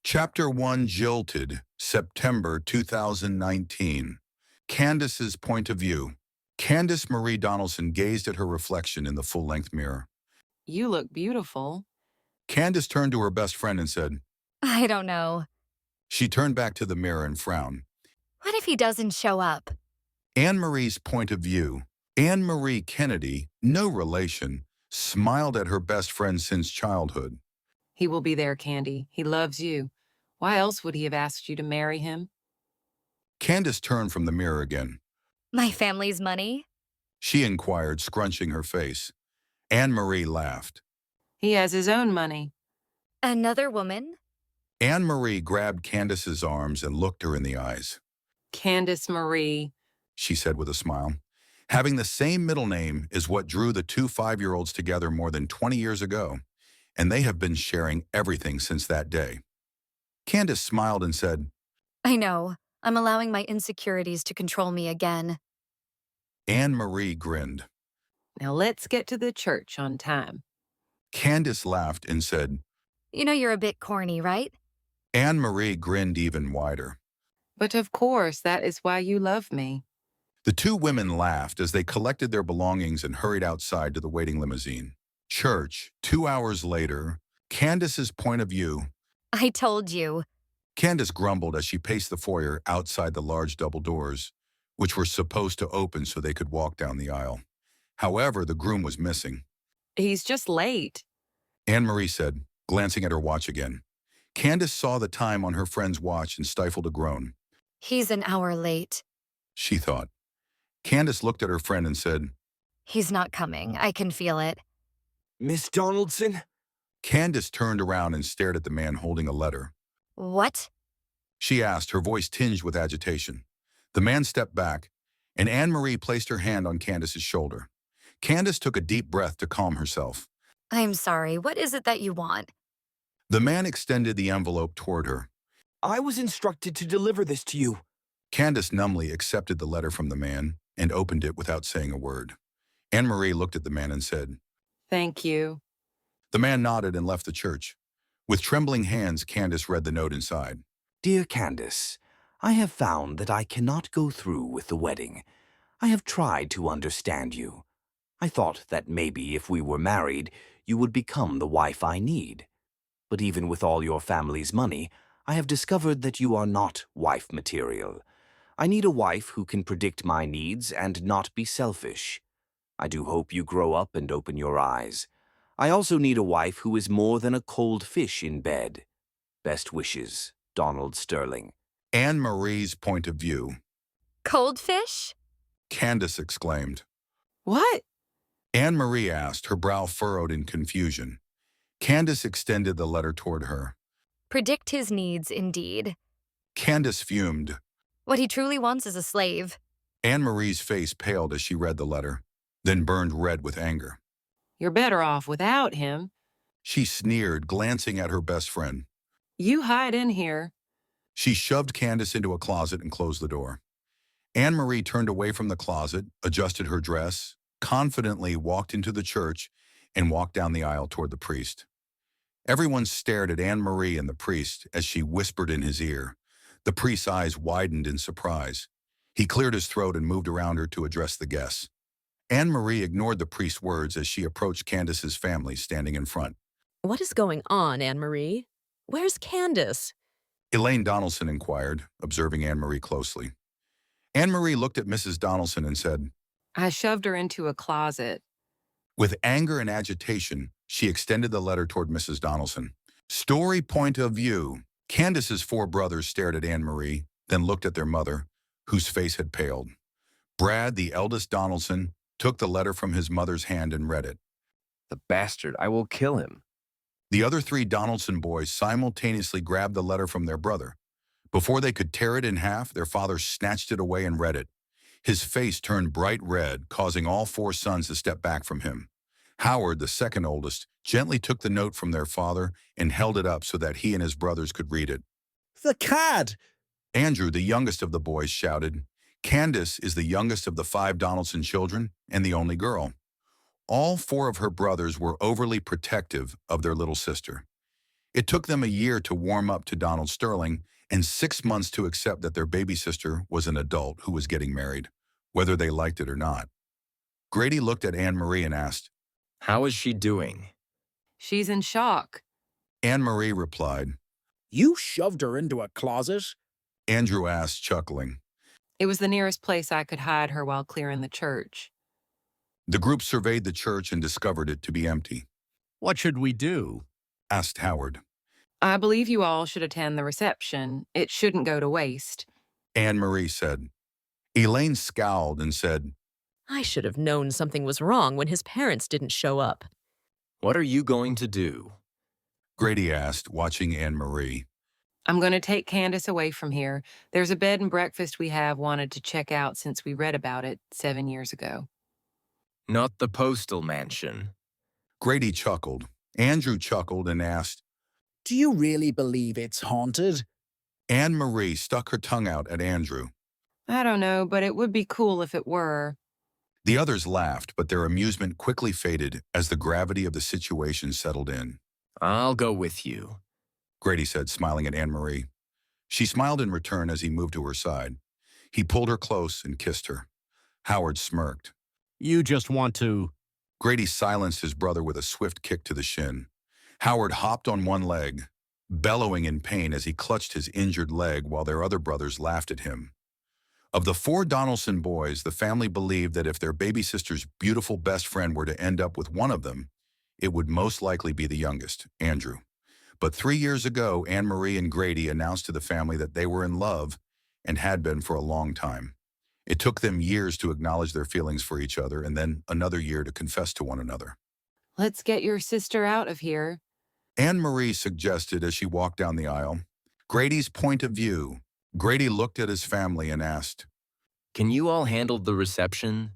Chapter 1 Jilted, September 2019. Candace's point of view. Candace Marie Donaldson gazed at her reflection in the full-length mirror. You look beautiful. Candace turned to her best friend and said, I don't know. She turned back to the mirror and frowned. What if he doesn't show up? Anne Marie's point of view. Anne Marie Kennedy, no relation, smiled at her best friend since childhood. He will be there, Candy. He loves you. Why else would he have asked you to marry him? Candace turned from the mirror again. My family's money? She inquired, scrunching her face. Anne Marie laughed. He has his own money. Another woman? Anne Marie grabbed Candace's arms and looked her in the eyes. Candace Marie, She said with a smile. Having the same middle name is what drew the two 5-year-olds together more than 20 years ago, and they have been sharing everything since that day. Candace smiled and said, I know. I'm allowing my insecurities to control me again. Anne Marie grinned. Now let's get to the church on time. Candace laughed and said, You know you're a bit corny, right? Anne Marie grinned even wider. But of course, that is why you love me. The two women laughed as they collected their belongings and hurried outside to the waiting limousine. Church, 2 hours later. Candace's point of view. I told you. Candace grumbled as she paced the foyer outside the large double doors, which were supposed to open so they could walk down the aisle. However, the groom was missing. He's just late. Anne Marie said, glancing at her watch again. Candace saw the time on her friend's watch and stifled a groan. He's an hour late. She thought. Candace looked at her friend and said, He's not coming. I can feel it. Miss Donaldson? Candace turned around and stared at the man holding a letter. What? She asked, her voice tinged with agitation. The man stepped back, and Anne Marie placed her hand on Candace's shoulder. Candace took a deep breath to calm herself. I'm sorry. What is it that you want? The man extended the envelope toward her. I was instructed to deliver this to you. Candace numbly accepted the letter from the man and opened it without saying a word. Anne Marie looked at the man and said, Thank you. The man nodded and left the church. With trembling hands, Candace read the note inside. Dear Candace, I have found that I cannot go through with the wedding. I have tried to understand you. I thought that maybe if we were married, you would become the wife I need. But even with all your family's money, I have discovered that you are not wife material. I need a wife who can predict my needs and not be selfish. I do hope you grow up and open your eyes. I also need a wife who is more than a cold fish in bed. Best wishes, Donald Sterling. Anne Marie's point of view. Cold fish? Candace exclaimed. What? Anne Marie asked, her brow furrowed in confusion. Candace extended the letter toward her. Predict his needs, indeed. Candace fumed. What he truly wants is a slave. Anne Marie's face paled as she read the letter, then burned red with anger. You're better off without him. She sneered, glancing at her best friend. You hide in here. She shoved Candace into a closet and closed the door. Anne Marie turned away from the closet, adjusted her dress, confidently walked into the church, and walked down the aisle toward the priest. Everyone stared at Anne Marie and the priest as she whispered in his ear. The priest's eyes widened in surprise. He cleared his throat and moved around her to address the guests. Anne Marie ignored the priest's words as she approached Candace's family standing in front. What is going on, Anne Marie? Where's Candace? Elaine Donaldson inquired, observing Anne Marie closely. Anne Marie looked at Mrs. Donaldson and said, I shoved her into a closet. With anger and agitation, she extended the letter toward Mrs. Donaldson. Story point of view. Candace's 4 brothers stared at Anne Marie, then looked at their mother, whose face had paled. Brad, the eldest Donaldson, took the letter from his mother's hand and read it. The bastard, I will kill him. The other 3 Donaldson boys simultaneously grabbed the letter from their brother. Before they could tear it in half, their father snatched it away and read it. His face turned bright red, causing all 4 sons to step back from him. Howard, the second oldest, gently took the note from their father and held it up so that he and his brothers could read it. The cad! Andrew, the youngest of the boys, shouted. Candace is the youngest of the 5 Donaldson children and the only girl. All 4 of her brothers were overly protective of their little sister. It took them a year to warm up to Donald Sterling and 6 months to accept that their baby sister was an adult who was getting married, whether they liked it or not. Grady looked at Anne-Marie and asked. How is she doing? She's in shock. Anne-Marie replied. You shoved her into a closet? Andrew asked, chuckling. It was the nearest place I could hide her while clearing the church. The group surveyed the church and discovered it to be empty. What should we do? Asked Howard. I believe you all should attend the reception. It shouldn't go to waste. Anne-Marie said. Elaine scowled and said, I should have known something was wrong when his parents didn't show up. What are you going to do? Grady asked, watching Anne-Marie. I'm going to take Candace away from here. There's a bed and breakfast we have wanted to check out since we read about it 7 years ago. Not the Postal Mansion. Grady chuckled. Andrew chuckled and asked. Do you really believe it's haunted? Anne-Marie stuck her tongue out at Andrew. I don't know, but it would be cool if it were. The others laughed, but their amusement quickly faded as the gravity of the situation settled in. I'll go with you. Grady said, smiling at Anne-Marie. She smiled in return as he moved to her side. He pulled her close and kissed her. Howard smirked. You just want to... Grady silenced his brother with a swift kick to the shin. Howard hopped on one leg, bellowing in pain as he clutched his injured leg while their other brothers laughed at him. Of the 4 Donaldson boys, the family believed that if their baby sister's beautiful best friend were to end up with one of them, it would most likely be the youngest, Andrew. But 3 years ago, Anne-Marie and Grady announced to the family that they were in love and had been for a long time. It took them years to acknowledge their feelings for each other and then another year to confess to one another. Let's get your sister out of here. Anne-Marie suggested as she walked down the aisle. Grady's point of view. Grady looked at his family and asked. Can you all handle the reception?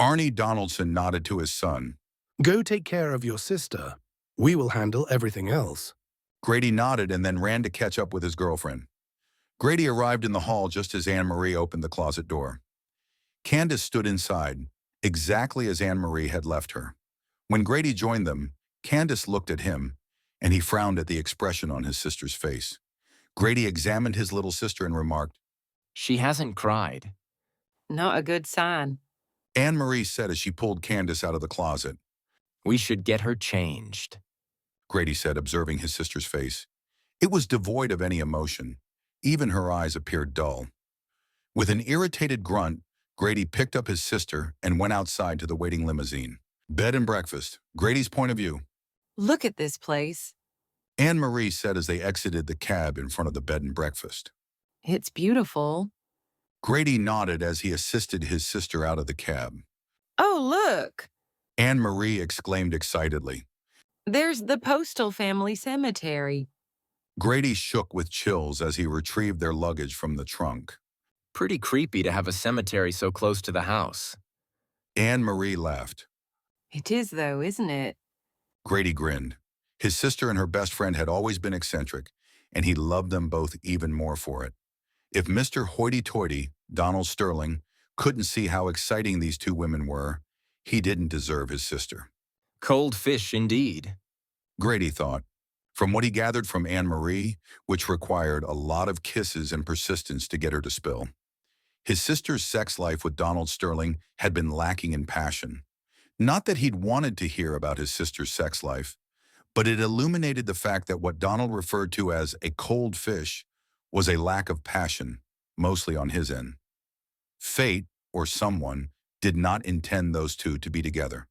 Arnie Donaldson nodded to his son. Go take care of your sister. We will handle everything else. Grady nodded and then ran to catch up with his girlfriend. Grady arrived in the hall just as Anne-Marie opened the closet door. Candace stood inside, exactly as Anne-Marie had left her. When Grady joined them, Candace looked at him, and he frowned at the expression on his sister's face. Grady examined his little sister and remarked, She hasn't cried. Not a good sign. Anne-Marie said as she pulled Candace out of the closet. We should get her changed. Grady said, observing his sister's face. It was devoid of any emotion. Even her eyes appeared dull. With an irritated grunt, Grady picked up his sister and went outside to the waiting limousine. Bed and breakfast. Grady's point of view. Look at this place. Anne-Marie said as they exited the cab in front of the bed and breakfast. It's beautiful. Grady nodded as he assisted his sister out of the cab. Oh, look. Anne-Marie exclaimed excitedly. There's the Postal family cemetery. Grady shook with chills as he retrieved their luggage from the trunk. Pretty creepy to have a cemetery so close to the house. Anne-Marie laughed. It is, though, isn't it? Grady grinned. His sister and her best friend had always been eccentric, and he loved them both even more for it. If Mr. Hoity-toity, Donald Sterling, couldn't see how exciting these 2 women were, he didn't deserve his sister. Cold fish, indeed. Grady thought. From what he gathered from Anne-Marie, which required a lot of kisses and persistence to get her to spill. His sister's sex life with Donald Sterling had been lacking in passion. Not that he'd wanted to hear about his sister's sex life, but it illuminated the fact that what Donald referred to as a cold fish was a lack of passion, mostly on his end. Fate, or someone, did not intend those 2 to be together.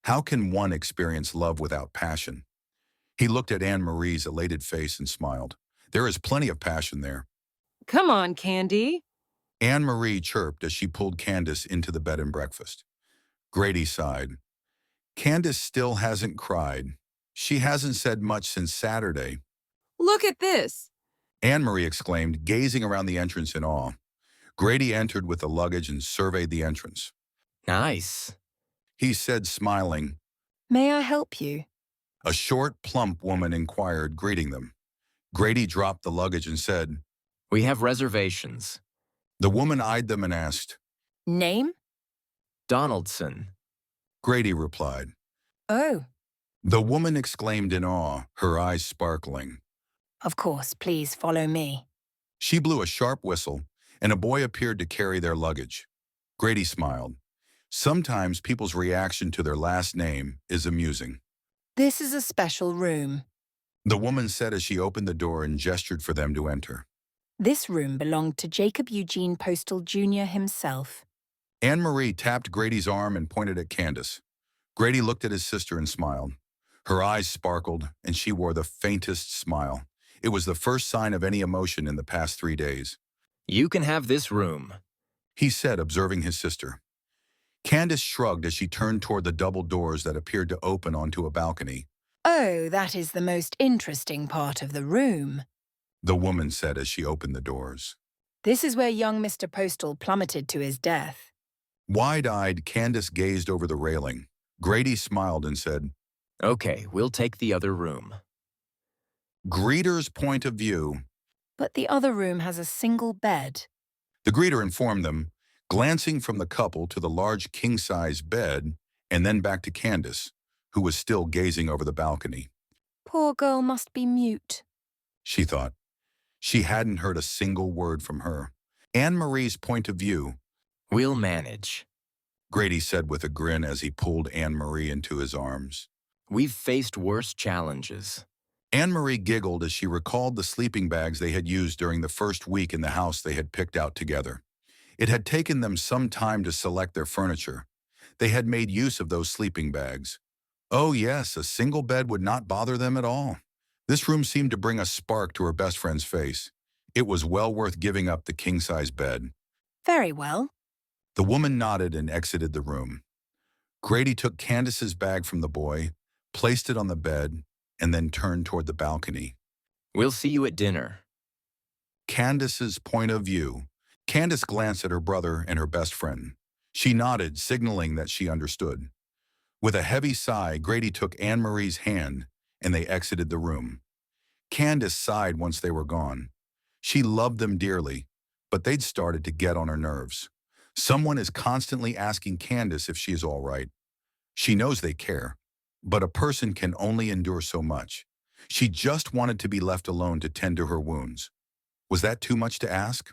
How can one experience love without passion? He looked at Anne-Marie's elated face and smiled. There is plenty of passion there. Come on, Candy. Anne-Marie chirped as she pulled Candace into the bed and breakfast. Grady sighed. Candace still hasn't cried. She hasn't said much since Saturday. Look at this. Anne-Marie exclaimed, gazing around the entrance in awe. Grady entered with the luggage and surveyed the entrance. Nice. He said, smiling. May I help you? A short, plump woman inquired, greeting them. Grady dropped the luggage and said, We have reservations. The woman eyed them and asked. Name? Donaldson. Grady replied. Oh. The woman exclaimed in awe, her eyes sparkling. Of course, please follow me. She blew a sharp whistle, and a boy appeared to carry their luggage. Grady smiled. Sometimes people's reaction to their last name is amusing. This is a special room. The woman said as she opened the door and gestured for them to enter. This room belonged to Jacob Eugene Postal Jr. himself. Anne-Marie tapped Grady's arm and pointed at Candace. Grady looked at his sister and smiled. Her eyes sparkled, and she wore the faintest smile. It was the first sign of any emotion in the past 3 days. You can have this room, He said, observing his sister. Candace shrugged as she turned toward the double doors that appeared to open onto a balcony. Oh, that is the most interesting part of the room. The woman said as she opened the doors. This is where young Mr. Postal plummeted to his death. Wide-eyed, Candace gazed over the railing. Grady smiled and said, Okay, we'll take the other room. Greeter's point of view. But the other room has a single bed. The greeter informed them, glancing from the couple to the large king-size bed and then back to Candace, who was still gazing over the balcony. Poor girl must be mute. She thought. She hadn't heard a single word from her. Anne-Marie's point of view. We'll manage. Grady said with a grin as he pulled Anne-Marie into his arms. We've faced worse challenges. Anne-Marie giggled as she recalled the sleeping bags they had used during the first week in the house they had picked out together. It had taken them some time to select their furniture. They had made use of those sleeping bags. Oh yes, a single bed would not bother them at all. This room seemed to bring a spark to her best friend's face. It was well worth giving up the king-size bed. Very well. The woman nodded and exited the room. Grady took Candace's bag from the boy, placed it on the bed, and then turned toward the balcony. We'll see you at dinner. Candace's point of view. Candace glanced at her brother and her best friend. She nodded, signaling that she understood. With a heavy sigh, Grady took Anne-Marie's hand, and they exited the room. Candace sighed once they were gone. She loved them dearly, but they'd started to get on her nerves. Someone is constantly asking Candace if she is all right. She knows they care, but a person can only endure so much. She just wanted to be left alone to tend to her wounds. Was that too much to ask?